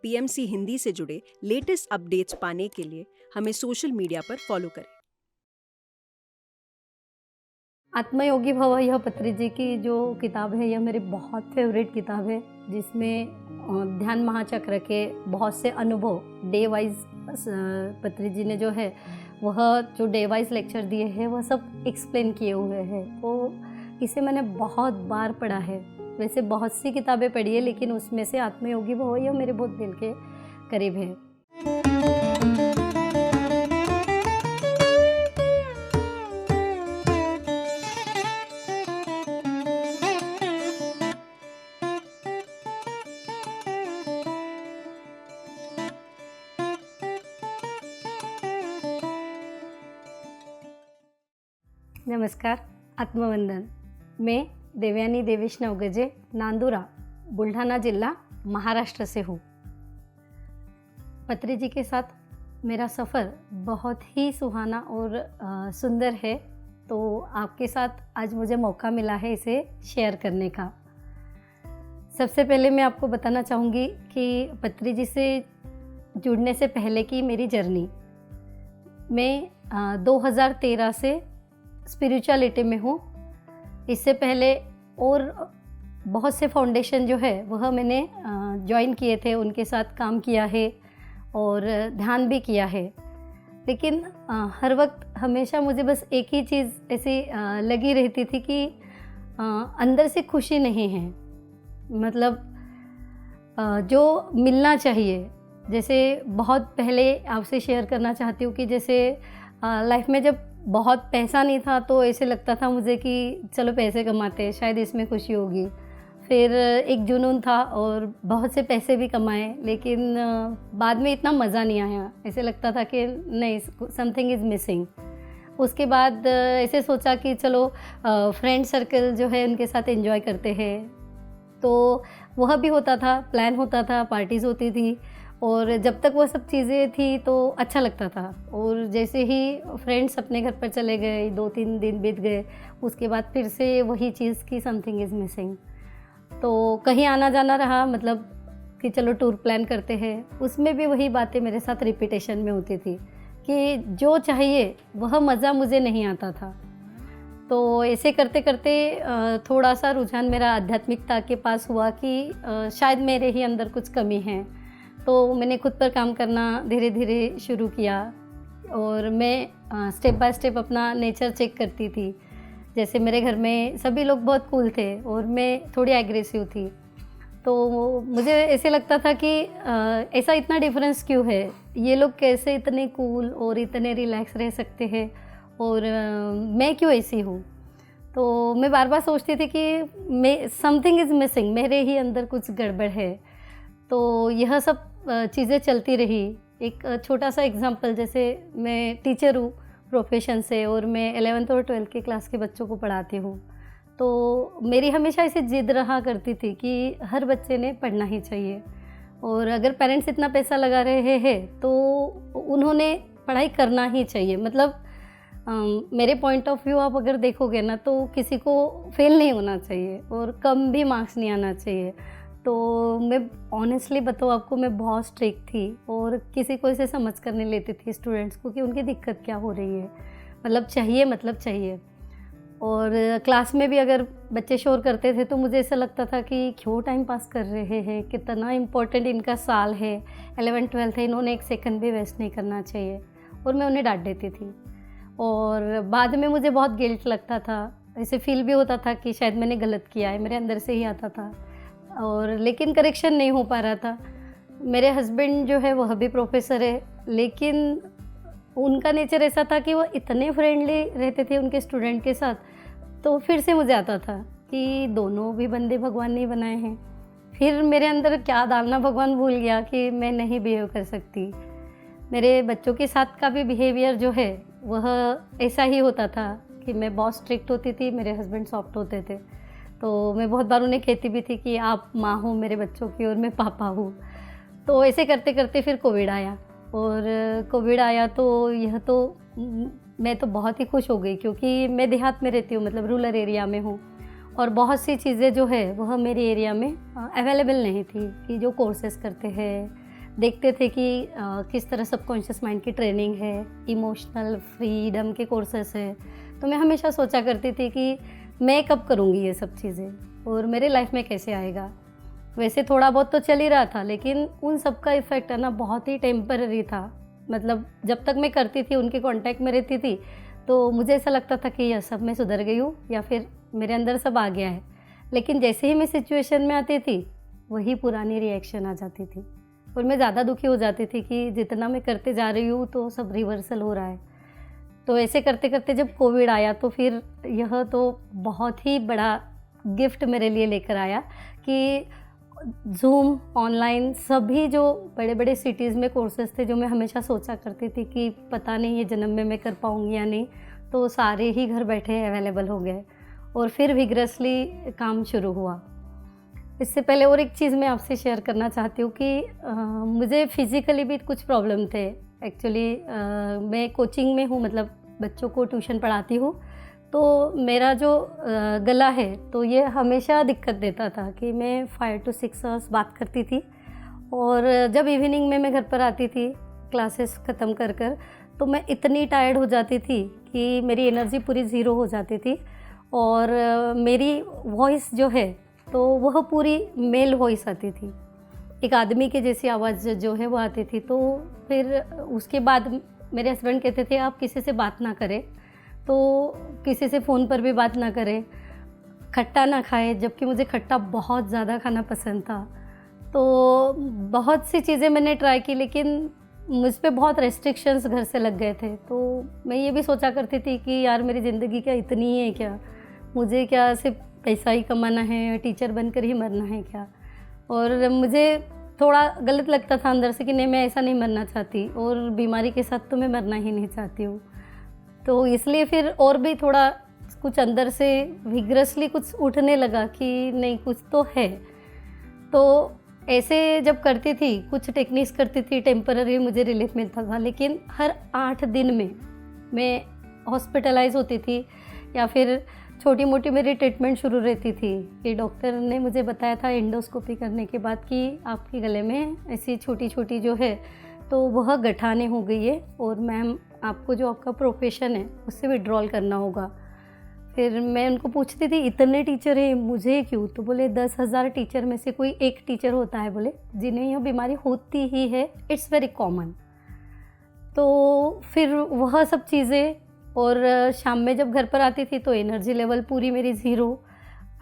PMC Hindi से जुड़े latest updates पाने के लिए हमें सोशल मीडिया पर फॉलो करें। आत्मयोगी भव यह पत्री जी की जो किताब है, यह मेरी बहुत फेवरेट किताब है, जिसमें ध्यान महाचक्र के बहुत से अनुभव डे वाइज पत्री जी ने जो है वह जो डे वाइज लेक्चर दिए हैं वह सब एक्सप्लेन किए हुए हैं। तो इसे मैंने बहुत बार पढ़ा है। वैसे बहुत सी किताबें पढ़ी है, लेकिन उसमें से आत्मयोगी भव यह मेरे बहुत दिल के करीब है। नमस्कार, आत्मवंदन। मैं देवयानी देवेश नवगजे, नांदुरा, बुल्ढाना जिला, महाराष्ट्र से हूँ। पत्री जी के साथ मेरा सफ़र बहुत ही सुहाना और सुंदर है, तो आपके साथ आज मुझे मौका मिला है इसे शेयर करने का। सबसे पहले मैं आपको बताना चाहूँगी कि पत्री जी से जुड़ने से पहले की मेरी जर्नी। मैं 2013 से स्पिरिचुअलिटी में हूँ। इससे पहले और बहुत से फाउंडेशन जो है वह मैंने ज्वाइन किए थे, उनके साथ काम किया है और ध्यान भी किया है। लेकिन हर वक्त हमेशा मुझे बस एक ही चीज़ ऐसी लगी रहती थी कि अंदर से खुशी नहीं है। मतलब जो मिलना चाहिए, जैसे बहुत पहले आपसे शेयर करना चाहती हूँ कि जैसे लाइफ में जब बहुत पैसा नहीं था तो ऐसे लगता था मुझे कि चलो पैसे कमाते हैं, शायद इसमें खुशी होगी। फिर एक जुनून था और बहुत से पैसे भी कमाए, लेकिन बाद में इतना मज़ा नहीं आया। ऐसे लगता था कि नहीं, समथिंग इज़ मिसिंग। उसके बाद ऐसे सोचा कि चलो फ्रेंड सर्कल जो है उनके साथ एंजॉय करते हैं, तो वह भी होता था, प्लान होता था, पार्टीज़ होती थी, और जब तक वो सब चीज़ें थी तो अच्छा लगता था। और जैसे ही फ्रेंड्स अपने घर पर चले गए, 2-3 दिन बीत गए, उसके बाद फिर से वही चीज़ की समथिंग इज़ मिसिंग। तो कहीं आना जाना रहा, मतलब कि चलो टूर प्लान करते हैं, उसमें भी वही बातें मेरे साथ रिपीटेशन में होती थी कि जो चाहिए वह मज़ा मुझे नहीं आता था। तो ऐसे करते करते थोड़ा सा रुझान मेरा आध्यात्मिकता के पास हुआ कि शायद मेरे ही अंदर कुछ कमी है। तो मैंने खुद पर काम करना धीरे धीरे शुरू किया और मैं स्टेप बाय स्टेप अपना नेचर चेक करती थी। जैसे मेरे घर में सभी लोग बहुत कूल थे और मैं थोड़ी एग्रेसिव थी, तो मुझे ऐसे लगता था कि ऐसा इतना डिफरेंस क्यों है, ये लोग कैसे इतने कूल और इतने रिलैक्स रह सकते हैं और मैं क्यों ऐसी हूँ। तो मैं बार बार सोचती थी कि मैं समथिंग इज़ मिसिंग, मेरे ही अंदर कुछ गड़बड़ है। तो यह सब चीज़ें चलती रही। एक छोटा सा एग्जांपल, जैसे मैं टीचर हूँ प्रोफेशन से और मैं 11th और 12th की क्लास के बच्चों को पढ़ाती हूँ। तो मेरी हमेशा ऐसी जिद रहा करती थी कि हर बच्चे ने पढ़ना ही चाहिए, और अगर पेरेंट्स इतना पैसा लगा रहे हैं तो उन्होंने पढ़ाई करना ही चाहिए। मतलब मेरे पॉइंट ऑफ व्यू आप अगर देखोगे ना, तो किसी को फेल नहीं होना चाहिए और कम भी मार्क्स नहीं आना चाहिए। तो मैं ऑनेस्टली बताऊँ आपको, मैं बहुत स्ट्रिक्ट थी और किसी को इसे समझ कर नहीं लेती थी स्टूडेंट्स को कि उनकी दिक्कत क्या हो रही है। मतलब चाहिए, मतलब चाहिए। और क्लास में भी अगर बच्चे शोर करते थे तो मुझे ऐसा लगता था कि क्यों टाइम पास कर रहे हैं, कितना इम्पोर्टेंट इनका साल है, 11th-12th है, इन्होंने एक सेकंड भी वेस्ट नहीं करना चाहिए। और मैं उन्हें डांट देती थी और बाद में मुझे बहुत गिल्ट लगता था। ऐसे फील भी होता था कि शायद मैंने गलत किया है, मेरे अंदर से ही आता था, और लेकिन करेक्शन नहीं हो पा रहा था। मेरे हस्बैंड जो है वह भी प्रोफेसर है, लेकिन उनका नेचर ऐसा था कि वो इतने फ्रेंडली रहते थे उनके स्टूडेंट के साथ। तो फिर से मुझे आता था कि दोनों भी बंदे भगवान ने बनाए हैं। फिर मेरे अंदर क्या डालना भगवान भूल गया कि मैं नहीं बिहेव कर सकती। मेरे बच्चों के साथ का भी बिहेवियर जो है वह ऐसा ही होता था कि मैं बहुत स्ट्रिक्ट होती थी, मेरे हस्बैंड सॉफ्ट होते थे। तो मैं बहुत बार उन्हें कहती भी थी कि आप माँ हो मेरे बच्चों की और मैं पापा हूँ। तो ऐसे करते करते फिर कोविड आया, और कोविड आया तो यह तो मैं तो बहुत ही खुश हो गई, क्योंकि मैं देहात में रहती हूँ, मतलब रूरल एरिया में हूँ, और बहुत सी चीज़ें जो है वह मेरे एरिया में अवेलेबल नहीं थी कि जो कोर्सेज़ करते हैं देखते थे कि किस तरह सबकॉन्शियस माइंड की ट्रेनिंग है, इमोशनल फ्रीडम के कोर्सेस है। तो मैं हमेशा सोचा करती थी कि मैं कब करूँगी ये सब चीज़ें और मेरे लाइफ में कैसे आएगा। वैसे थोड़ा बहुत तो चल ही रहा था, लेकिन उन सब का इफ़ेक्ट है ना बहुत ही टेम्पररी था। मतलब जब तक मैं करती थी, उनके कांटेक्ट में रहती थी, तो मुझे ऐसा लगता था कि यह सब मैं सुधर गई हूँ या फिर मेरे अंदर सब आ गया है। लेकिन जैसे ही मैं सिचुएशन में आती थी, वही पुरानी रिएक्शन आ जाती थी और मैं ज़्यादा दुखी हो जाती थी कि जितना मैं करते जा रही हूँ तो सब रिवर्सल हो रहा है। तो ऐसे करते करते जब कोविड आया तो फिर यह तो बहुत ही बड़ा गिफ्ट मेरे लिए लेकर आया कि ज़ूम, ऑनलाइन सभी जो बड़े बड़े सिटीज़ में कोर्सेज़ थे, जो मैं हमेशा सोचा करती थी कि पता नहीं ये जन्म में मैं कर पाऊँगी या नहीं, तो सारे ही घर बैठे अवेलेबल हो गए और फिर विग्रसली काम शुरू हुआ। इससे पहले और एक चीज़ मैं आपसे शेयर करना चाहती हूँ कि मुझे फिज़िकली भी कुछ प्रॉब्लम थे। एक्चुअली मैं कोचिंग में हूँ, मतलब बच्चों को ट्यूशन पढ़ाती हूँ, तो मेरा जो गला है तो ये हमेशा दिक्कत देता था कि मैं 5 to 6 आवर्स बात करती थी और जब इवनिंग में मैं घर पर आती थी क्लासेस ख़त्म कर कर, तो मैं इतनी टायर्ड हो जाती थी कि मेरी एनर्जी पूरी ज़ीरो हो जाती थी और मेरी वॉइस जो है तो वह पूरी मेल वॉइस आती थी, एक आदमी के जैसी आवाज़ जो है वो आती थी। तो फिर उसके बाद मेरे हस्बैंड कहते थे आप किसी से बात ना करें, तो किसी से फ़ोन पर भी बात ना करें, खट्टा ना खाएं, जबकि मुझे खट्टा बहुत ज़्यादा खाना पसंद था। तो बहुत सी चीज़ें मैंने ट्राई की, लेकिन मुझ पे बहुत रेस्ट्रिक्शंस घर से लग गए थे। तो मैं ये भी सोचा करती थी कि यार मेरी ज़िंदगी क्या इतनी ही है क्या, मुझे क्या सिर्फ पैसा ही कमाना है, टीचर बनकर ही मरना है क्या। और मुझे थोड़ा गलत लगता था अंदर से कि नहीं, मैं ऐसा नहीं मरना चाहती और बीमारी के साथ तो मैं मरना ही नहीं चाहती हूँ। तो इसलिए फिर और भी थोड़ा कुछ अंदर से विग्रसली कुछ उठने लगा कि नहीं, कुछ तो है। तो ऐसे जब करती थी, कुछ टेक्निक्स करती थी, टेम्पररी मुझे रिलीफ मिलता था, लेकिन हर 8 दिन में मैं हॉस्पिटलाइज होती थी या फिर छोटी मोटी मेरी ट्रीटमेंट शुरू रहती थी कि डॉक्टर ने मुझे बताया था एंडोस्कोपी करने के बाद कि आपके गले में ऐसी छोटी छोटी जो है तो वह गठाने हो गई है और मैम आपको जो आपका प्रोफेशन है उससे विड्रॉल करना होगा। फिर मैं उनको पूछती थी इतने टीचर हैं, मुझे क्यों? तो बोले 10,000 टीचर में से कोई एक टीचर होता है बोले जिन्हें यह बीमारी होती ही है, इट्स वेरी कॉमन। तो फिर वह सब चीज़ें, और शाम में जब घर पर आती थी तो एनर्जी लेवल पूरी मेरी ज़ीरो,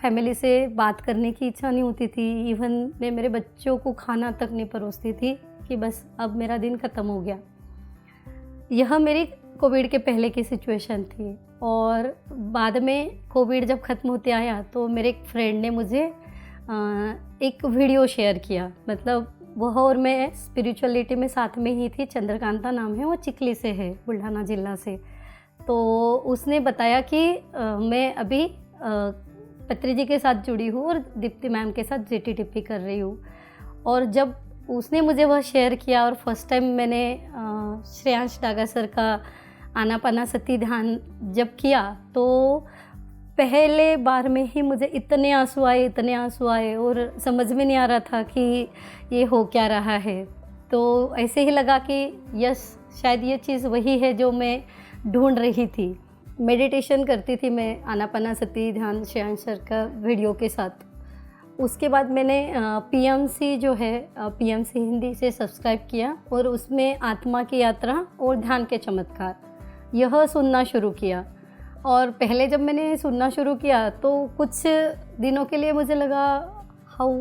फैमिली से बात करने की इच्छा नहीं होती थी, इवन मैं मेरे बच्चों को खाना तक नहीं परोसती थी कि बस अब मेरा दिन ख़त्म हो गया। यह मेरी कोविड के पहले की सिचुएशन थी। और बाद में कोविड जब ख़त्म होते आया तो मेरे एक फ्रेंड ने मुझे एक वीडियो शेयर किया, मतलब वह और मैं स्पिरिचुअलिटी में साथ में ही थी। चंद्रकांता नाम है, वो चिखली से है, बुल्ढाना जिला से। तो उसने बताया कि मैं अभी पत्री जी के साथ जुड़ी हूँ और दीप्ति मैम के साथ JTTP कर रही हूँ। और जब उसने मुझे वह शेयर किया और फर्स्ट टाइम मैंने श्रेयांश डागा सर का आनापानासती ध्यान जब किया तो पहले बार में ही मुझे इतने आंसू आए और समझ में नहीं आ रहा था कि ये हो क्या रहा है। तो ऐसे ही लगा कि यस, शायद ये चीज़ वही है जो मैं ढूंढ रही थी। मेडिटेशन करती थी मैं आनापानासती ध्यान श्रेयांश सर का वीडियो के साथ। उसके बाद मैंने PMC जो है PMC हिंदी से सब्सक्राइब किया और उसमें आत्मा की यात्रा और ध्यान के चमत्कार यह सुनना शुरू किया। और पहले जब मैंने सुनना शुरू किया तो कुछ दिनों के लिए मुझे लगा हाउ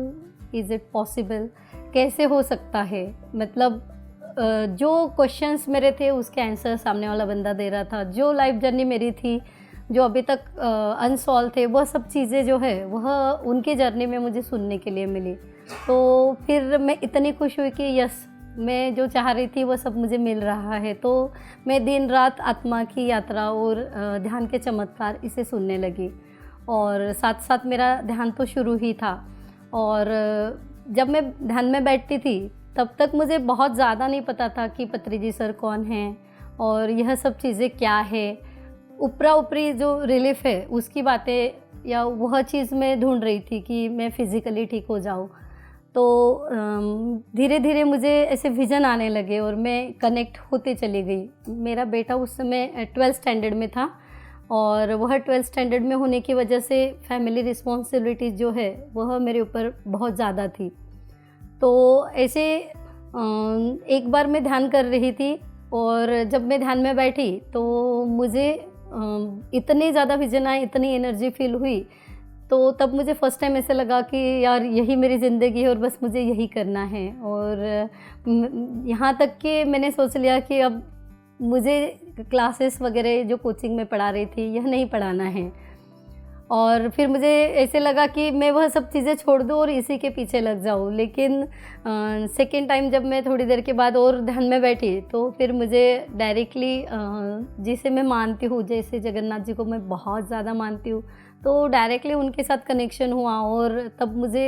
इज़ इट पॉसिबल, कैसे हो सकता है। मतलब जो क्वेश्चंस मेरे थे उसके आंसर सामने वाला बंदा दे रहा था। जो लाइफ जर्नी मेरी थी, जो अभी तक अनसॉल्व थे, वह सब चीज़ें जो है वह उनकी जर्नी में मुझे सुनने के लिए मिली। तो फिर मैं इतनी खुश हुई कि यस, मैं जो चाह रही थी वह सब मुझे मिल रहा है। तो मैं दिन रात आत्मा की यात्रा और ध्यान के चमत्कार इसे सुनने लगी और साथ साथ मेरा ध्यान तो शुरू ही था। और जब मैं ध्यान में बैठती थी तब तक मुझे बहुत ज़्यादा नहीं पता था कि पत्री जी सर कौन हैं और यह सब चीज़ें क्या है। ऊपरा ऊपरी जो रिलीफ है उसकी बातें या वह चीज़ मैं ढूंढ रही थी कि मैं फ़िज़िकली ठीक हो जाऊँ। तो धीरे धीरे मुझे ऐसे विज़न आने लगे और मैं कनेक्ट होते चली गई। मेरा बेटा उस समय 12th स्टैंडर्ड में था और वह 12th स्टैंडर्ड में होने की वजह से फैमिली रिस्पॉन्सिबिलिटीज़ जो है वह मेरे ऊपर बहुत ज़्यादा थी। तो ऐसे एक बार मैं ध्यान कर रही थी और जब मैं ध्यान में बैठी तो मुझे इतने ज़्यादा विज़न आए, इतनी एनर्जी फील हुई, तो तब मुझे फ़र्स्ट टाइम ऐसे लगा कि यार यही मेरी ज़िंदगी है और बस मुझे यही करना है। और यहाँ तक कि मैंने सोच लिया कि अब मुझे क्लासेस वगैरह जो कोचिंग में पढ़ा रही थी यह नहीं पढ़ाना है। और फिर मुझे ऐसे लगा कि मैं वह सब चीज़ें छोड़ दूँ और इसी के पीछे लग जाऊँ। लेकिन सेकेंड टाइम जब मैं थोड़ी देर के बाद और ध्यान में बैठी तो फिर मुझे डायरेक्टली जिसे मैं मानती हूँ, जैसे जगन्नाथ जी को मैं बहुत ज़्यादा मानती हूँ, तो डायरेक्टली उनके साथ कनेक्शन हुआ। और तब मुझे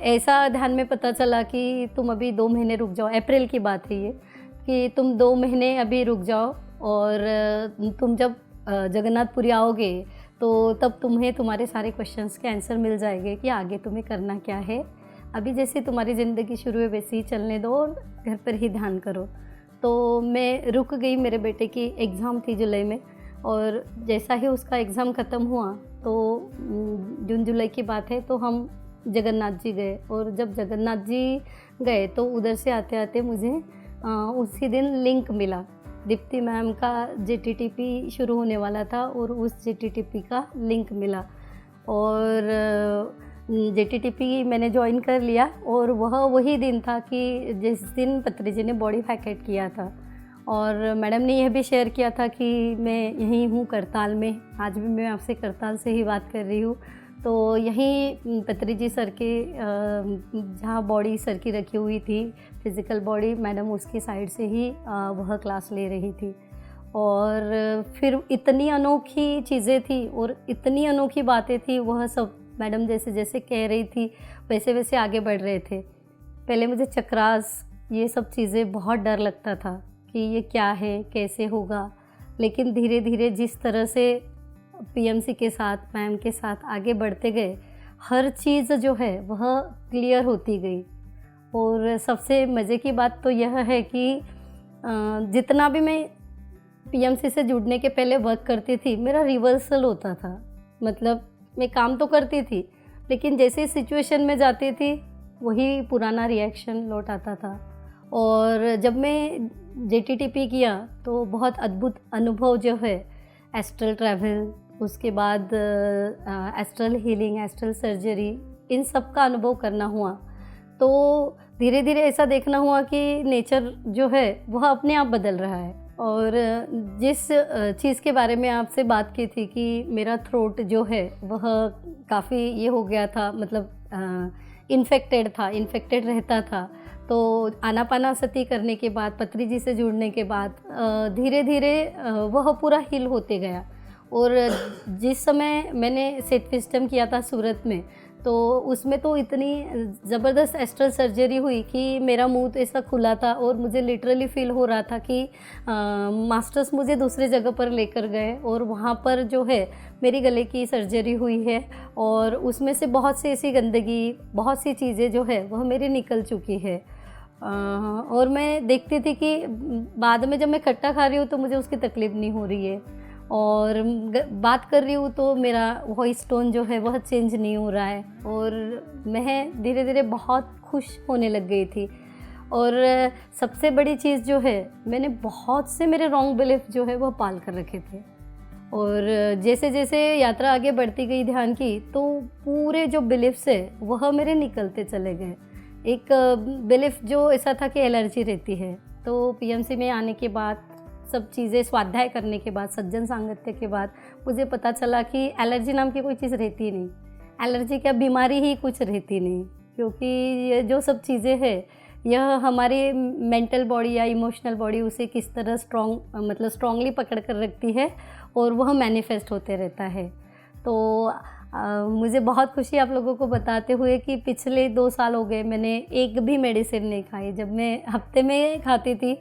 ऐसा ध्यान में पता चला कि तुम अभी 2 महीने रुक जाओ। अप्रैल की बात है ये, कि तुम 2 महीने अभी रुक जाओ और तुम जब जगन्नाथपुरी आओगे तो तब तुम्हें तुम्हारे सारे क्वेश्चंस के आंसर मिल जाएंगे कि आगे तुम्हें करना क्या है। अभी जैसे तुम्हारी ज़िंदगी शुरू है वैसे ही चलने दो और घर पर ही ध्यान करो। तो मैं रुक गई। मेरे बेटे की एग्ज़ाम थी जुलाई में और जैसा ही उसका एग्ज़ाम ख़त्म हुआ तो जून जुलाई की बात है, तो हम जगन्नाथ जी गए। और जब जगन्नाथ जी गए तो उधर से आते आते मुझे उसी दिन लिंक मिला। दीप्ति मैम का JTTP शुरू होने वाला था और उस JTTP का लिंक मिला और JTTP मैंने ज्वाइन कर लिया। और वह वही दिन था कि जिस दिन पत्री जी ने बॉडी पैकेट किया था। और मैडम ने यह भी शेयर किया था कि मैं यहीं हूँ करताल में। आज भी मैं आपसे करताल से ही बात कर रही हूँ। तो यहीं पत्री जी सर के जहाँ बॉडी सर की रखी हुई थी, फिज़िकल बॉडी, मैडम उसकी साइड से ही वह क्लास ले रही थी। और फिर इतनी अनोखी चीज़ें थी और इतनी अनोखी बातें थी। वह सब मैडम जैसे जैसे कह रही थी वैसे वैसे आगे बढ़ रहे थे। पहले मुझे चक्रास, ये सब चीज़ें बहुत डर लगता था कि ये क्या है, कैसे होगा। लेकिन धीरे धीरे जिस तरह से PMC के साथ, मैम के साथ आगे बढ़ते गए, हर चीज़ जो है वह क्लियर होती गई। और सबसे मज़े की बात तो यह है कि जितना भी मैं PMC से जुड़ने के पहले वर्क करती थी, मेरा रिवर्सल होता था। मतलब मैं काम तो करती थी लेकिन जैसे सिचुएशन में जाती थी वही पुराना रिएक्शन लौट आता था। और जब मैं JTTP किया तो बहुत अद्भुत अनुभव जो है, एस्ट्रल ट्रैवल, उसके बाद एस्ट्रल हीलिंग, एस्ट्रल सर्जरी, इन सब का अनुभव करना हुआ। तो धीरे धीरे ऐसा देखना हुआ कि नेचर जो है वह अपने आप बदल रहा है। और जिस चीज़ के बारे में आपसे बात की थी कि मेरा थ्रोट जो है वह काफ़ी ये हो गया था, मतलब इन्फेक्टेड रहता था। तो आनापानासती करने के बाद, पत्री जी से जुड़ने के बाद धीरे धीरे वह पूरा हील होते गया। और जिस समय मैंने सेट विस्टम किया था सूरत में, तो उसमें तो इतनी ज़बरदस्त एस्ट्रल सर्जरी हुई कि मेरा मुंह तो ऐसा खुला था और मुझे लिटरली फील हो रहा था कि मास्टर्स मुझे दूसरे जगह पर लेकर गए और वहाँ पर जो है मेरी गले की सर्जरी हुई है। और उसमें से बहुत सी ऐसी गंदगी, बहुत सी चीज़ें जो है वह मेरी निकल चुकी है। और मैं देखती थी कि बाद में जब मैं खट्टा खा रही हूँ तो मुझे उसकी तकलीफ़ नहीं हो रही है। और बात कर रही हूँ तो मेरा वॉइस टोन जो है वह चेंज नहीं हो रहा है। और मैं धीरे धीरे बहुत खुश होने लग गई थी। और सबसे बड़ी चीज़ जो है, मैंने बहुत से मेरे रॉन्ग बिलीफ जो है वह पाल कर रखे थे। और जैसे जैसे यात्रा आगे बढ़ती गई ध्यान की, तो पूरे जो बिलीफ्स है वह मेरे निकलते चले गए। एक बिलीफ जो ऐसा था कि एलर्जी रहती है, तो PMC में आने के बाद, सब चीज़ें स्वाध्याय करने के बाद, सज्जन सांगत्य के बाद मुझे पता चला कि एलर्जी नाम की कोई चीज़ रहती नहीं। एलर्जी क्या, बीमारी ही कुछ रहती नहीं। क्योंकि ये जो सब चीज़ें हैं यह हमारी मेंटल बॉडी या इमोशनल बॉडी उसे किस तरह स्ट्रॉन्गली पकड़ कर रखती है और वह मैनिफेस्ट होते रहता है। तो मुझे बहुत खुशी आप लोगों को बताते हुए कि पिछले 2 साल हो गए मैंने एक भी मेडिसिन नहीं खाई। जब मैं हफ्ते में खाती थी,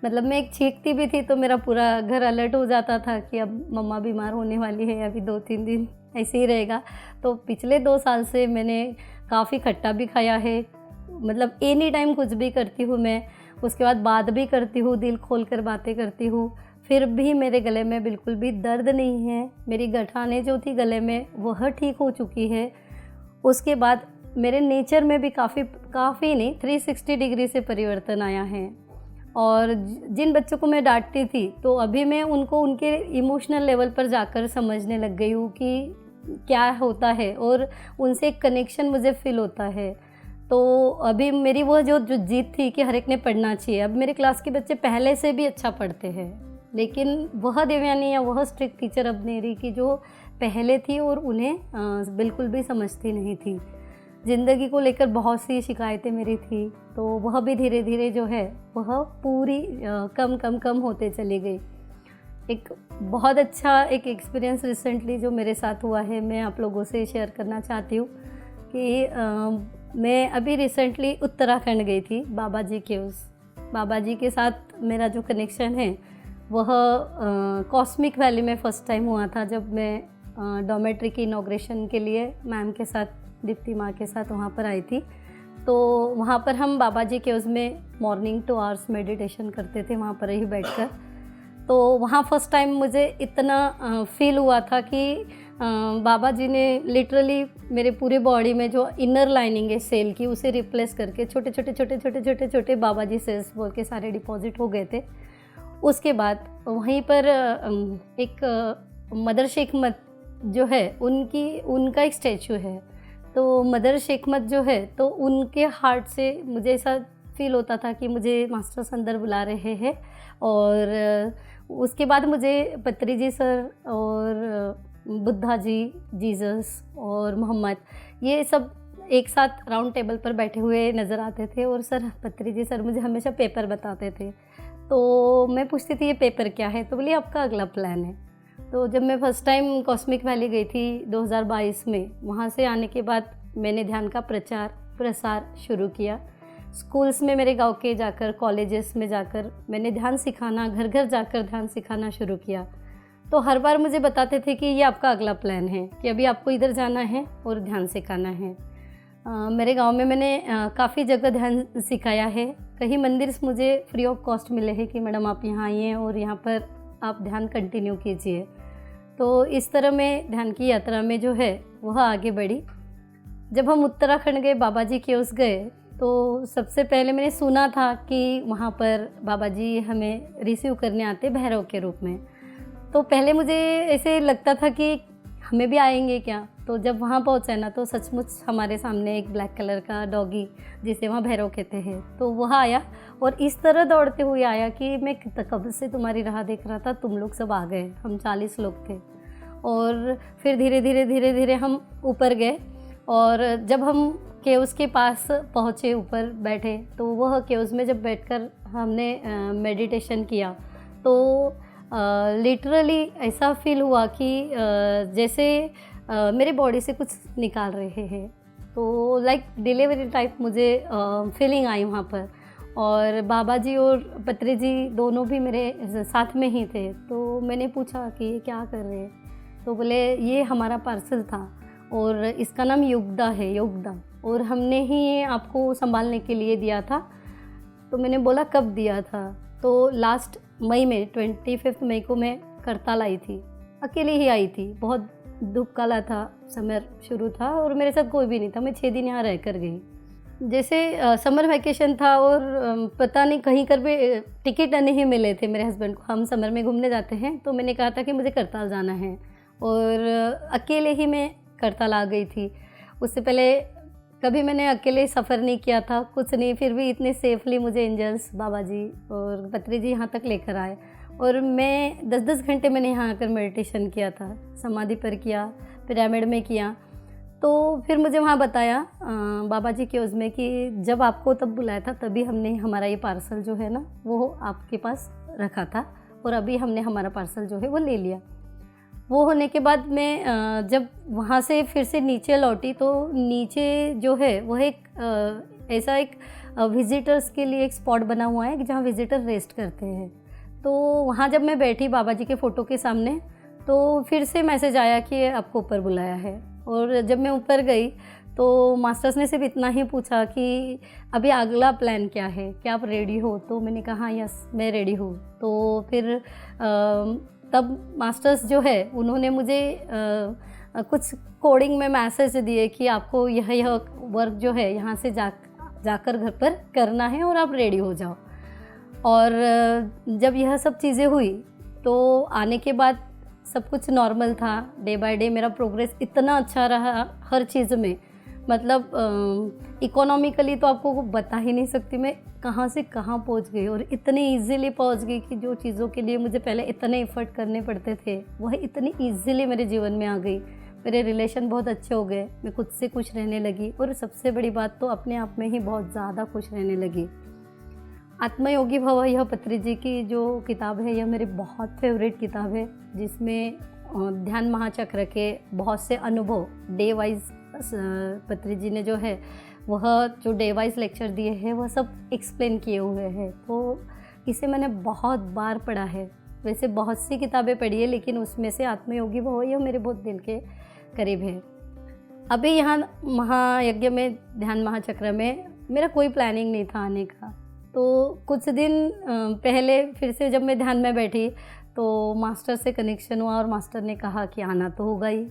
मतलब मैं एक छींकती भी थी तो मेरा पूरा घर अलर्ट हो जाता था कि अब मम्मा बीमार होने वाली है, अभी 2-3 दिन ऐसे ही रहेगा। तो पिछले 2 साल से मैंने काफ़ी खट्टा भी खाया है, मतलब एनी टाइम कुछ भी करती हूँ मैं, उसके बाद बात भी करती हूँ, दिल खोल कर बातें करती हूँ, फिर भी मेरे गले में बिल्कुल भी दर्द नहीं है। मेरी गठाने जो थी गले में वह ठीक हो चुकी है। उसके बाद मेरे नेचर में भी काफ़ी नहीं 360 डिग्री से परिवर्तन आया है। और जिन बच्चों को मैं डांटती थी तो अभी मैं उनको उनके इमोशनल लेवल पर जाकर समझने लग गई हूँ कि क्या होता है, और उनसे एक कनेक्शन मुझे फील होता है। तो अभी मेरी वो जो जीत थी कि हर एक ने पढ़ना चाहिए, अब मेरे क्लास के बच्चे पहले से भी अच्छा पढ़ते हैं, लेकिन वह देवयानी या वह स्ट्रिक्ट टीचर अब नहीं रही कि जो पहले थी और उन्हें बिल्कुल भी समझती नहीं थी। ज़िंदगी को लेकर बहुत सी शिकायतें मेरी थी, तो वह भी धीरे धीरे जो है वह पूरी कम होते चली गई। एक बहुत अच्छा एक एक्सपीरियंस रिसेंटली जो मेरे साथ हुआ है, मैं आप लोगों से शेयर करना चाहती हूँ कि मैं अभी रिसेंटली उत्तराखंड गई थी बाबा जी के बाबा जी के साथ मेरा जो कनेक्शन है वह कॉस्मिक वैली में फ़र्स्ट टाइम हुआ था, जब मैं डॉमेट्री की इनॉग्रेशन के लिए मैम के साथ, दीप्ति माँ के साथ वहाँ पर आई थी। तो वहाँ पर हम बाबा जी के उसमें मॉर्निंग 2 आवर्स मेडिटेशन करते थे वहाँ पर ही बैठकर। तो वहाँ फ़र्स्ट टाइम मुझे इतना फील हुआ था कि बाबा जी ने लिटरली मेरे पूरे बॉडी में जो इनर लाइनिंग है सेल की उसे रिप्लेस करके छोटे बाबा जी सेल्स बोल के सारे डिपॉजिट हो गए थे। उसके बाद वहीं पर एक मदर शेख मत जो है उनका एक स्टैचू है, तो मदर शेख मत जो है तो उनके हार्ट से मुझे ऐसा फील होता था कि मुझे मास्टर्स अंदर बुला रहे हैं। और उसके बाद मुझे पत्री जी सर और बुद्धा जी, जीसस और मोहम्मद, ये सब एक साथ राउंड टेबल पर बैठे हुए नज़र आते थे। और सर पत्री जी सर मुझे हमेशा पेपर बताते थे, तो मैं पूछती थी ये पेपर क्या है, तो बोलिए आपका अगला प्लान है। तो जब मैं फ़र्स्ट टाइम कॉस्मिक वैली गई थी 2022 में, वहाँ से आने के बाद मैंने ध्यान का प्रचार प्रसार शुरू किया। स्कूल्स में मेरे गांव के जाकर, कॉलेजेस में जाकर मैंने ध्यान सिखाना, घर घर जाकर ध्यान सिखाना शुरू किया। तो हर बार मुझे बताते थे कि ये आपका अगला प्लान है कि अभी आपको इधर जाना है और ध्यान सिखाना है। मेरे गांव में मैंने काफ़ी जगह ध्यान सिखाया है। कई मंदिर मुझे फ्री ऑफ कॉस्ट मिले हैं कि मैडम आप यहाँ आइए और यहाँ पर आप ध्यान कंटिन्यू कीजिए। तो इस तरह मैं ध्यान की यात्रा में जो है वह आगे बढ़ी। जब हम उत्तराखंड गए, बाबा जी के उस गए, तो सबसे पहले मैंने सुना था कि वहाँ पर बाबा जी हमें रिसीव करने आते भैरव के रूप में। तो पहले मुझे ऐसे लगता था कि हमें भी आएंगे क्या। तो जब वहाँ पहुँचे ना तो सचमुच हमारे सामने एक ब्लैक कलर का डॉगी, जिसे वहाँ भैरव कहते हैं, तो वह आया और इस तरह दौड़ते हुए आया कि मैं कब से तुम्हारी राह देख रहा था, तुम लोग सब आ गए। हम 40 लोग थे। और फिर धीरे धीरे हम ऊपर गए, और जब हम केव्स के पास पहुँचे, ऊपर बैठे, तो वह केव्स में जब बैठकर हमने मेडिटेशन किया तो लिटरली ऐसा फील हुआ कि जैसे मेरे बॉडी से कुछ निकाल रहे हैं। तो लाइक डिलीवरी टाइप मुझे फीलिंग आई वहाँ पर। और बाबा जी और पत्री जी दोनों भी मेरे साथ में ही थे। तो मैंने पूछा कि ये क्या कर रहे हैं, तो बोले ये हमारा पार्सल था और इसका नाम योगदा है, योगदा, और हमने ही ये आपको संभालने के लिए दिया था। तो मैंने बोला कब दिया था, तो लास्ट मई में 25 मई को मैं करताल आई थी, अकेली ही आई थी। बहुत धूप काला था, समर शुरू था और मेरे साथ कोई भी नहीं था। मैं 6 दिन यहाँ रह कर गई। जैसे समर वैकेशन था और पता नहीं कहीं कर भी टिकट नहीं मिले थे मेरे हस्बैंड को। हम समर में घूमने जाते हैं, तो मैंने कहा था कि मुझे करताल जाना है और अकेले ही मैं करताल आ गई थी। उससे पहले कभी मैंने अकेले सफ़र नहीं किया था, कुछ नहीं, फिर भी इतने सेफली मुझे एंजल्स, बाबा जी और पत्री जी यहाँ तक लेकर आए। और मैं 10-10 घंटे मैंने यहाँ आकर मेडिटेशन किया था, समाधि पर किया, पिरामिड में किया। तो फिर मुझे वहाँ बताया बाबा जी के उसमें कि जब आपको तब बुलाया था तभी हमने हमारा ये पार्सल जो है ना वो आपके पास रखा था, और अभी हमने हमारा पार्सल जो है वो ले लिया। वो होने के बाद मैं जब वहाँ से फिर से नीचे लौटी, तो नीचे जो है वह एक ऐसा एक विज़िटर्स के लिए एक स्पॉट बना हुआ है जहाँ विज़िटर रेस्ट करते हैं। तो वहाँ जब मैं बैठी बाबा जी के फ़ोटो के सामने, तो फिर से मैसेज आया कि आपको ऊपर बुलाया है। और जब मैं ऊपर गई तो मास्टर्स ने सिर्फ इतना ही पूछा कि अभी अगला प्लान क्या है, क्या आप रेडी हो? तो मैंने कहा हाँ यस मैं रेडी हूँ। तो फिर तब मास्टर्स जो है उन्होंने मुझे कुछ कोडिंग में मैसेज दिए कि आपको यह वर्क जो है यहाँ से जाकर घर पर करना है और आप रेडी हो जाओ। और जब यह सब चीज़ें हुई तो आने के बाद सब कुछ नॉर्मल था। डे बाय डे मेरा प्रोग्रेस इतना अच्छा रहा हर चीज़ में, मतलब इकोनॉमिकली तो आपको बता ही नहीं सकती मैं कहाँ से कहाँ पहुँच गई, और इतनी इजीली पहुँच गई कि जो चीज़ों के लिए मुझे पहले इतने एफर्ट करने पड़ते थे वह इतनी इजीली मेरे जीवन में आ गई। मेरे रिलेशन बहुत अच्छे हो गए, मैं खुद से खुश रहने लगी, और सबसे बड़ी बात तो अपने आप में ही बहुत ज़्यादा खुश रहने लगी। आत्मयोगी भव यह पत्री जी की जो किताब है यह मेरी बहुत फेवरेट किताब है, जिसमें ध्यान महाचक्र के बहुत से अनुभव डे वाइज पत्री जी ने जो है वह जो डे वाइज लेक्चर दिए हैं वह सब एक्सप्लेन किए हुए हैं। तो इसे मैंने बहुत बार पढ़ा है। वैसे बहुत सी किताबें पढ़ी है लेकिन उसमें से आत्मयोगी भव यह मेरे बहुत दिल के करीब है। अभी यहाँ महायज्ञ में ध्यान महाचक्र में मेरा कोई प्लानिंग नहीं था आने का। तो कुछ दिन पहले फिर से जब मैं ध्यान में बैठी तो मास्टर से कनेक्शन हुआ और मास्टर ने कहा कि आना तो होगा ही,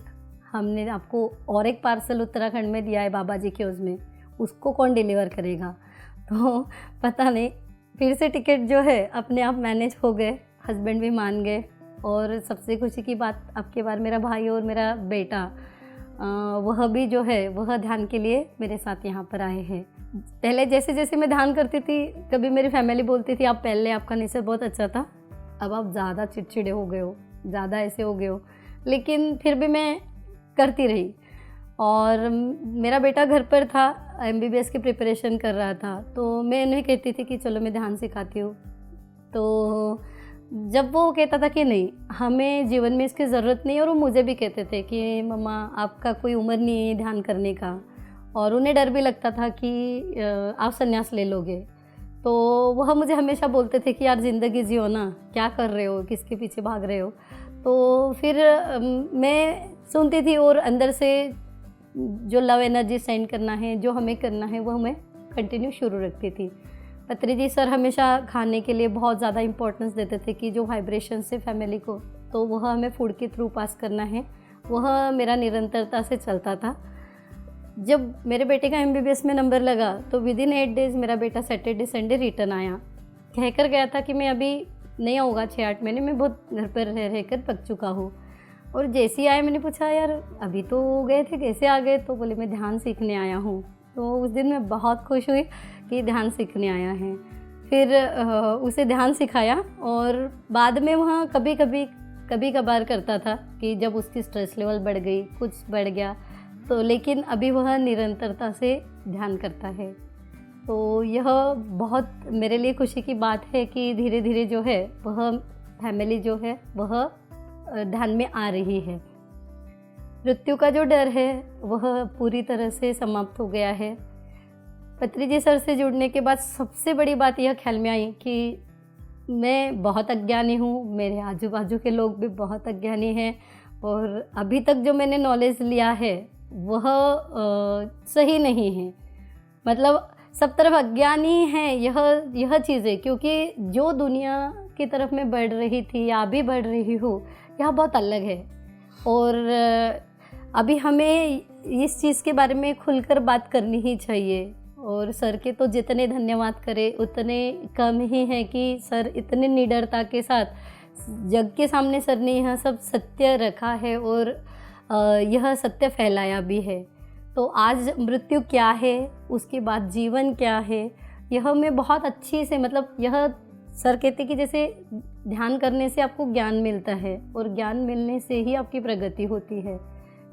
हमने आपको और एक पार्सल उत्तराखंड में दिया है बाबा जी के, उसमें उसको कौन डिलीवर करेगा। तो पता नहीं फिर से टिकट जो है अपने आप मैनेज हो गए, हस्बैंड भी मान गए। और सबसे खुशी की बात आपके बार मेरा भाई और मेरा बेटा वह भी जो है वह ध्यान के लिए मेरे साथ यहाँ पर आए हैं। पहले जैसे जैसे मैं ध्यान करती थी कभी मेरी फैमिली बोलती थी आप पहले आपका नेचर बहुत अच्छा था, अब आप ज़्यादा चिड़चिड़े हो गए हो, ज़्यादा ऐसे हो गए हो, लेकिन फिर भी मैं करती रही। और मेरा बेटा घर पर था, MBBS की प्रिपरेशन कर रहा था, तो मैं उन्हें कहती थी कि चलो मैं ध्यान सिखाती हूँ। तो जब वो कहता था कि नहीं हमें जीवन में इसकी ज़रूरत नहीं, और वो मुझे भी कहते थे कि मम्मा आपका कोई उम्र नहीं है ध्यान करने का, और उन्हें डर भी लगता था कि आप संन्यास ले लोगे। तो वह मुझे हमेशा बोलते थे कि यार ज़िंदगी जियो ना, क्या कर रहे हो, किसके पीछे भाग रहे हो। तो फिर मैं सुनती थी और अंदर से जो लव एनर्जी सेंड करना है, जो हमें करना है, वह मैं कंटिन्यू शुरू रखती थी। पत्री जी सर हमेशा खाने के लिए बहुत ज़्यादा इम्पोर्टेंस देते थे कि जो वाइब्रेशन से फैमिली को, तो वह हमें फूड के थ्रू पास करना है, वह मेरा निरंतरता से चलता था। जब मेरे बेटे का MBBS में नंबर लगा तो विदिन 8 डेज़ मेरा बेटा सैटरडे संडे रिटर्न आया, कहकर गया था कि मैं अभी नहीं होगा 6-8 महीने, मैं बहुत घर पर रह कर पक चुका हूँ। और जैसे ही आए मैंने पूछा यार अभी तो गए थे कैसे आ गए, तो बोले मैं ध्यान सीखने आया हूँ। तो उस दिन मैं बहुत खुश हुई कि ध्यान सीखने आया है। फिर उसे ध्यान सिखाया, और बाद में वहाँ कभी कभार करता था कि जब उसकी स्ट्रेस लेवल बढ़ गई, कुछ बढ़ गया तो, लेकिन अभी वह निरंतरता से ध्यान करता है। तो यह बहुत मेरे लिए खुशी की बात है कि धीरे धीरे जो है वह फैमिली जो है वह ध्यान में आ रही है। मृत्यु का जो डर है वह पूरी तरह से समाप्त हो गया है। पत्री जी सर से जुड़ने के बाद सबसे बड़ी बात यह ख्याल में आई कि मैं बहुत अज्ञानी हूँ, मेरे आजू बाजू के लोग भी बहुत अज्ञानी हैं, और अभी तक जो मैंने नॉलेज लिया है वह सही नहीं है। मतलब सब तरफ अज्ञानी है यह चीज़ें, क्योंकि जो दुनिया की तरफ मैं बढ़ रही थी या अभी बढ़ रही हूँ यह बहुत अलग है। और अभी हमें इस चीज़ के बारे में खुलकर बात करनी ही चाहिए। और सर के तो जितने धन्यवाद करें उतने कम ही हैं कि सर इतने निडरता के साथ जग के सामने सर ने यह सब सत्य रखा है और यह सत्य फैलाया भी है। तो आज मृत्यु क्या है, उसके बाद जीवन क्या है, यह मैं बहुत अच्छी से, मतलब यह सर कहते कि जैसे ध्यान करने से आपको ज्ञान मिलता है और ज्ञान मिलने से ही आपकी प्रगति होती है।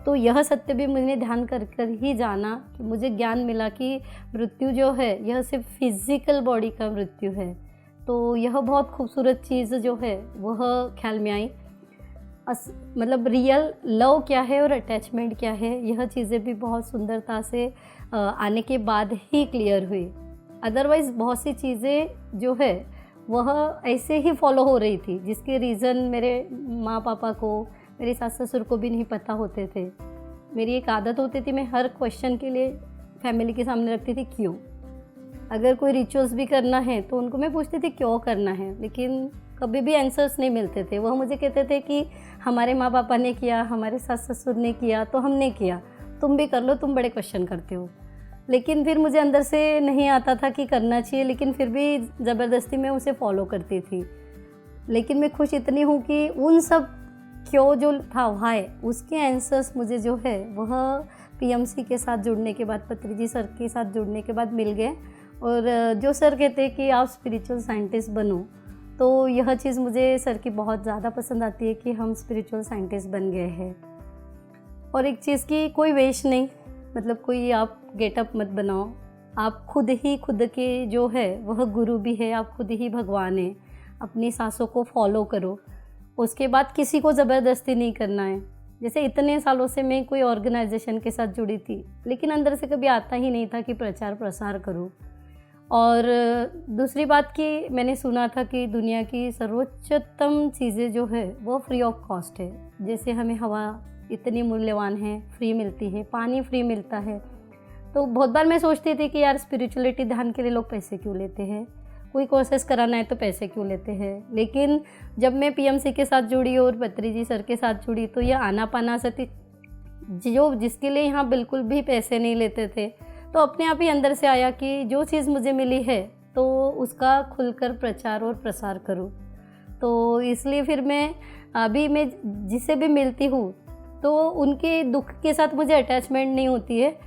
तो यह सत्य भी मैंने ध्यान कर कर ही जाना कि मुझे ज्ञान मिला कि मृत्यु जो है यह सिर्फ फिजिकल बॉडी का मृत्यु है। तो यह बहुत खूबसूरत चीज़ जो है वह ख्याल में आई। मतलब रियल लव क्या है और अटैचमेंट क्या है, यह चीज़ें भी बहुत सुंदरता से आने के बाद ही क्लियर हुई। अदरवाइज़ बहुत सी चीज़ें जो है वह ऐसे ही फॉलो हो रही थी जिसके रीज़न मेरे माँ पापा को, मेरे सास ससुर को भी नहीं पता होते थे। मेरी एक आदत होती थी, मैं हर क्वेश्चन के लिए फैमिली के सामने रखती थी क्यों। अगर कोई रिचुअल्स भी करना है तो उनको मैं पूछती थी क्यों करना है, लेकिन कभी भी आंसर्स नहीं मिलते थे। वह मुझे कहते थे कि हमारे माँ पापा ने किया, हमारे सास ससुर ने किया तो हमने किया, तुम भी कर लो, तुम बड़े क्वेश्चन करते हो। लेकिन फिर मुझे अंदर से नहीं आता था कि करना चाहिए, लेकिन फिर भी ज़बरदस्ती मैं उसे फॉलो करती थी। लेकिन मैं खुश इतनी हूँ कि उन सब क्यों जो था व्हाई, उसके आंसर्स मुझे जो है वह पीएमसी के साथ जुड़ने के बाद, पत्रिजी सर के साथ जुड़ने के बाद मिल गए। और जो सर कहते हैं कि आप स्पिरिचुअल साइंटिस्ट बनो, तो यह चीज़ मुझे सर की बहुत ज़्यादा पसंद आती है कि हम स्पिरिचुअल साइंटिस्ट बन गए हैं। और एक चीज़ की कोई वेश नहीं, मतलब कोई आप गेटअप मत बनाओ, आप खुद ही खुद के जो है वह गुरु भी है, आप खुद ही भगवान हैं। अपनी सांसों को फॉलो करो, उसके बाद किसी को ज़बरदस्ती नहीं करना है। जैसे इतने सालों से मैं कोई ऑर्गेनाइजेशन के साथ जुड़ी थी, लेकिन अंदर से कभी आता ही नहीं था कि प्रचार प्रसार करूं। और दूसरी बात कि मैंने सुना था कि दुनिया की सर्वोच्चतम चीज़ें जो है वो फ्री ऑफ कॉस्ट है। जैसे हमें हवा इतनी मूल्यवान है, फ्री मिलती है, पानी फ्री मिलता है। तो बहुत बार मैं सोचती थी कि यार स्पिरिचुअलिटी ध्यान के लिए लोग पैसे क्यों लेते हैं, कोई कोर्सेस कराना है तो पैसे क्यों लेते हैं। लेकिन जब मैं पीएमसी के साथ जुड़ी और पत्रिजी सर के साथ जुड़ी तो यह आना पाना सती जो जिसके लिए यहाँ बिल्कुल भी पैसे नहीं लेते थे, तो अपने आप ही अंदर से आया कि जो चीज़ मुझे मिली है तो उसका खुलकर प्रचार और प्रसार करूँ। तो इसलिए फिर मैं जिसे भी मिलती हूँ तो उनके दुख के साथ मुझे अटैचमेंट नहीं होती है,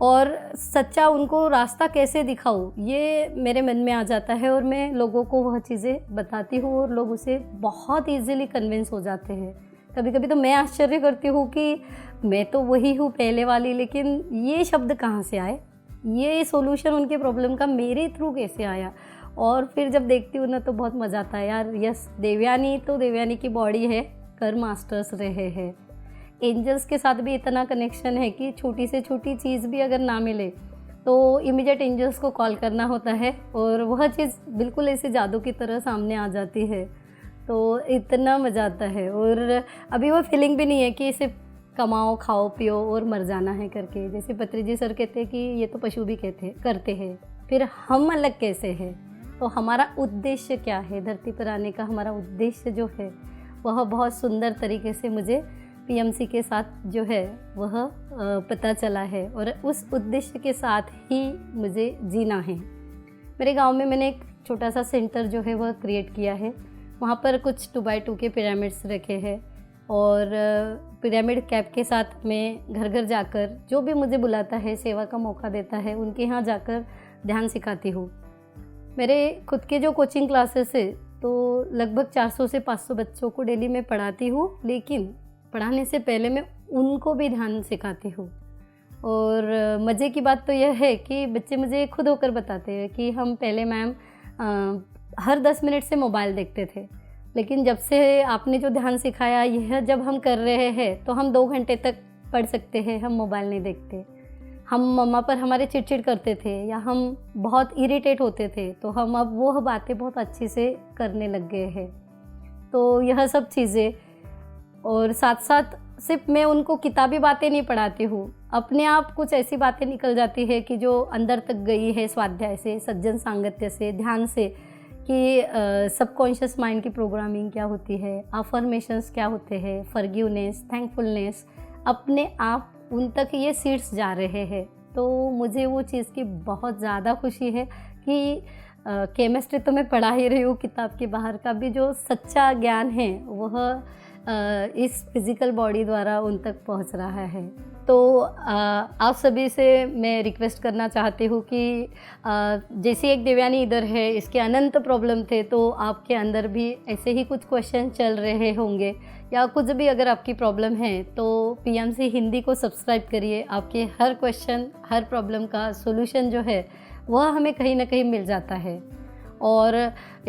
और सच्चा उनको रास्ता कैसे दिखाऊँ ये मेरे मन में आ जाता है, और मैं लोगों को वह चीज़ें बताती हूँ और लोग उसे बहुत ईजीली कन्विंस हो जाते हैं। कभी कभी तो मैं आश्चर्य करती हूँ कि मैं तो वही हूँ पहले वाली, लेकिन ये शब्द कहाँ से आए, ये सॉल्यूशन उनके प्रॉब्लम का मेरे थ्रू कैसे आया। और फिर जब देखती हूँ ना तो बहुत मज़ा आता है यार। यस, देवयानी की बॉडी है, कर मास्टर्स रहे हैं। एंजल्स के साथ भी इतना कनेक्शन है कि छोटी से छोटी चीज़ भी अगर ना मिले तो इमीडिएट एंजल्स को कॉल करना होता है और वह चीज़ बिल्कुल ऐसे जादू की तरह सामने आ जाती है। तो इतना मज़ा आता है, और अभी वो फीलिंग भी नहीं है कि इसे कमाओ, खाओ, पियो और मर जाना है करके। जैसे पत्रिजी सर कहते हैं कि ये तो पशु भी करते हैं, फिर हम अलग कैसे हैं। तो हमारा उद्देश्य क्या है धरती पर आने का, हमारा उद्देश्य जो है वह बहुत सुंदर तरीके से मुझे पीएमसी के साथ जो है वह पता चला है, और उस उद्देश्य के साथ ही मुझे जीना है। मेरे गांव में मैंने एक छोटा सा सेंटर जो है वह क्रिएट किया है। वहाँ पर कुछ 2x2 के पिरामिड्स रखे हैं, और पिरामिड कैप के साथ मैं घर घर जाकर जो भी मुझे बुलाता है, सेवा का मौका देता है, उनके यहाँ जाकर ध्यान सिखाती हूँ। मेरे खुद के जो कोचिंग क्लासेस है तो लगभग 400 से 500 बच्चों को डेली मैं पढ़ाती हूँ, लेकिन पढ़ाने से पहले मैं उनको भी ध्यान सिखाती हूँ। और मज़े की बात तो यह है कि बच्चे मुझे खुद होकर बताते हैं कि हम पहले मैम हर 10 मिनट से मोबाइल देखते थे, लेकिन जब से आपने जो ध्यान सिखाया यह जब हम कर रहे हैं तो हम 2 घंटे तक पढ़ सकते हैं, हम मोबाइल नहीं देखते। हम मम्मा पर हमारे चिड़चिड़ करते थे या हम बहुत इरिटेट होते थे, तो हम अब वो बातें बहुत अच्छे से करने लग गए हैं। तो यह सब चीज़ें, और साथ साथ सिर्फ मैं उनको किताबी बातें नहीं पढ़ाती हूँ, अपने आप कुछ ऐसी बातें निकल जाती है कि जो अंदर तक गई है स्वाध्याय से, सज्जन सांगत्य से, ध्यान से, कि सबकॉन्शियस माइंड की प्रोग्रामिंग क्या होती है, अफर्मेशंस क्या होते हैं, फॉरगिवनेस, थैंकफुलनेस, अपने आप उन तक ये सीड्स जा रहे हैं। तो मुझे वो चीज़ की बहुत ज़्यादा खुशी है कि केमिस्ट्री तो मैं पढ़ा ही रही हूँ, किताब के बाहर का भी जो सच्चा ज्ञान है वह इस फिज़िकल बॉडी द्वारा उन तक पहुंच रहा है। तो आप सभी से मैं रिक्वेस्ट करना चाहती हूँ कि जैसे एक देवयानी इधर है, इसके अनंत प्रॉब्लम थे, तो आपके अंदर भी ऐसे ही कुछ क्वेश्चन चल रहे होंगे, या कुछ भी अगर आपकी प्रॉब्लम है तो पीएमसी हिंदी को सब्सक्राइब करिए। आपके हर क्वेश्चन, हर प्रॉब्लम का सोल्यूशन जो है वह हमें कहीं ना कहीं मिल जाता है। और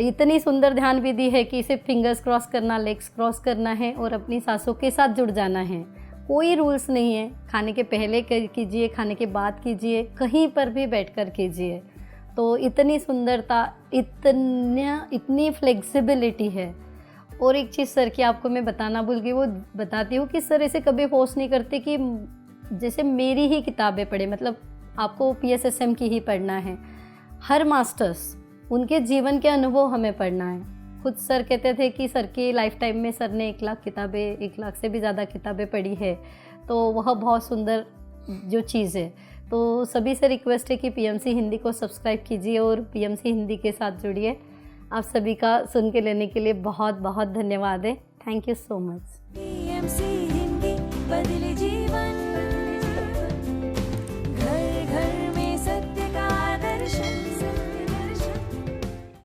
इतनी सुंदर ध्यान विधि है कि इसे फिंगर्स क्रॉस करना, लेग्स क्रॉस करना है और अपनी सांसों के साथ जुड़ जाना है। कोई रूल्स नहीं है, खाने के पहले कीजिए, खाने के बाद कीजिए, कहीं पर भी बैठकर कीजिए। तो इतनी सुंदरता, इतनी फ्लेक्सिबिलिटी है। और एक चीज़ सर की आपको मैं बताना भूल गई, वो बताती हूँ कि सर ऐसे कभी फोर्स नहीं करते कि जैसे मेरी ही किताबें पढ़े, मतलब आपको PSSM की ही पढ़ना है। हर मास्टर्स उनके जीवन के अनुभव हमें पढ़ना है। खुद सर कहते थे कि सर की लाइफ टाइम में सर ने 1 लाख किताबें, 1 लाख से भी ज़्यादा किताबें पढ़ी है, तो वह बहुत सुंदर जो चीज़ है। तो सभी से रिक्वेस्ट है कि PMC हिंदी को सब्सक्राइब कीजिए और PMC हिंदी के साथ जुड़िए। आप सभी का सुन के लेने के लिए बहुत बहुत धन्यवाद है। Thank you so much. PMC Hindi बदले